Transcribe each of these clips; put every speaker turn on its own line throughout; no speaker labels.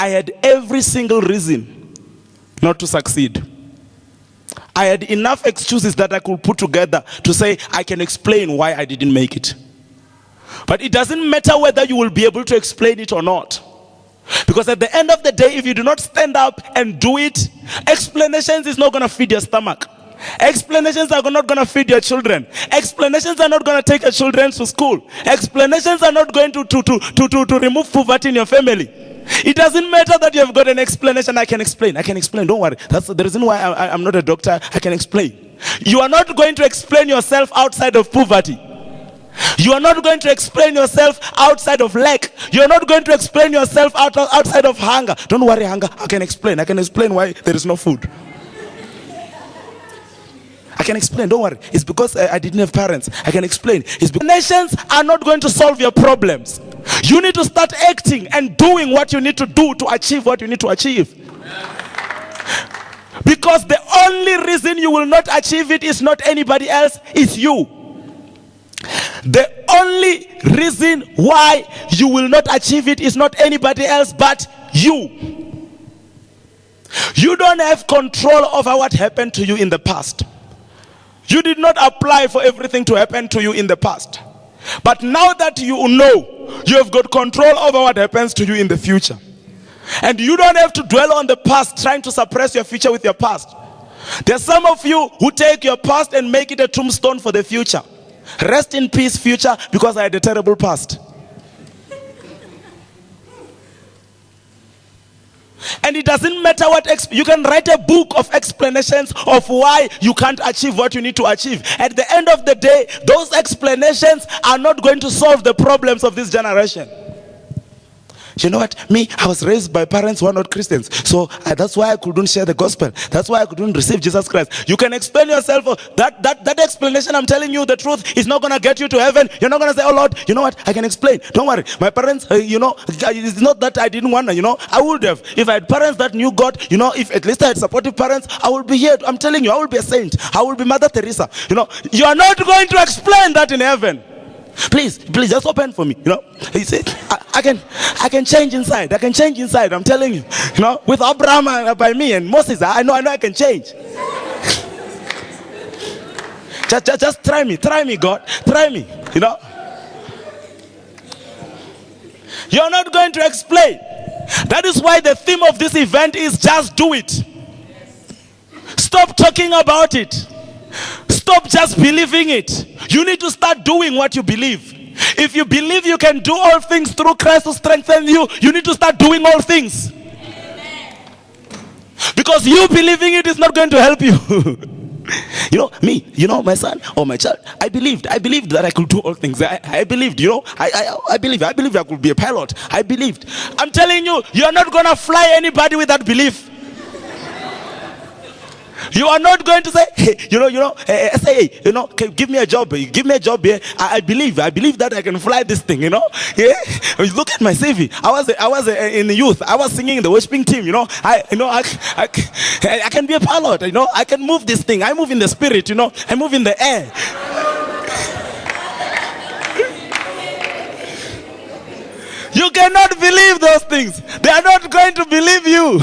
I had every single reason not to succeed. I had enough excuses that I could put together to say I can explain why I didn't make it. But it doesn't matter whether you will be able to explain it or not. Because at the end of the day, if you do not stand up and do it, explanations is not going to feed your stomach. Explanations are not going to feed your children. Explanations are not going to take your children to school. Explanations are not going to remove poverty in your family. It doesn't matter that you have got an explanation. I can explain. Don't worry. That's the reason why I'm not a doctor. I can explain. You are not going to explain yourself outside of poverty. You are not going to explain yourself outside of lack. You are not going to explain yourself outside of hunger. Don't worry, hunger. I can explain. I can explain why there is no food. I can explain. Don't worry. It's because I didn't have parents. I can explain. It's because nations are not going to solve your problems. You need to start acting and doing what you need to do to achieve what you need to achieve. Because the only reason you will not achieve it is not anybody else, it's you. The only reason why you will not achieve it is not anybody else but you. You don't have control over what happened to you in the past. You did not apply for everything to happen to you in the past. But now that you know, you have got control over what happens to you in the future. And you don't have to dwell on the past trying to suppress your future with your past. There are some of you who take your past and make it a tombstone for the future. Rest in peace, future, because I had a terrible past. And it doesn't matter what you can write a book of explanations of why you can't achieve what you need to achieve. At the end of the day, those explanations are not going to solve the problems of this generation. You know what? Me, I was raised by parents who are not Christians. So that's why I couldn't share the gospel. That's why I couldn't receive Jesus Christ. You can explain yourself. That explanation, I'm telling you the truth, is not going to get you to heaven. You're not going to say, oh Lord, you know what? I can explain. Don't worry. My parents, it's not that I didn't want to, I would have. If I had parents that knew God, if at least I had supportive parents, I would be here. I'm telling you, I will be a saint. I will be Mother Teresa. You are not going to explain that in heaven. Please, just open for me. He said, I can change inside. I can change inside. I'm telling you. With Abraham and by me and Moses, I know I can change. just try me, God, try me. You're not going to explain. That is why the theme of this event is just do it. Stop talking about it. Stop just believing it. You need to start doing what you believe. If you believe you can do all things through Christ who strengthens you, you need to start doing all things. Amen. Because you believing it is not going to help you. Me, my son or my child, I believed that I could do all things. I believed, I believed I could be a pilot. I believed. I'm telling you, you're not going to fly anybody with that belief. You are not going to say, hey, SAA, give me a job here. I believe that I can fly this thing, Yeah. Look at my CV. I was in the youth. I was singing in the worshiping team, I can be a pilot, I can move this thing. I move in the spirit, I move in the air. You cannot believe those things. They are not going to believe you.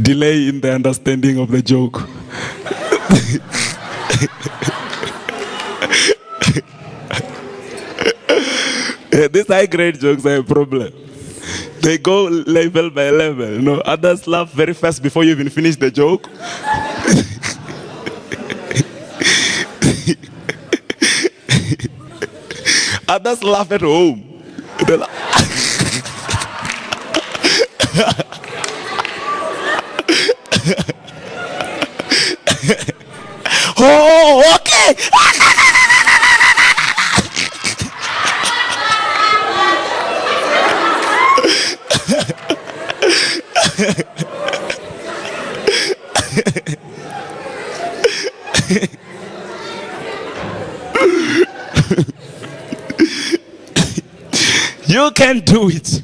Delay in the understanding of the joke. These high grade jokes are a problem. They go level by level. Others laugh very fast before you even finish the joke. Others laugh at home. Oh, okay. You can do it.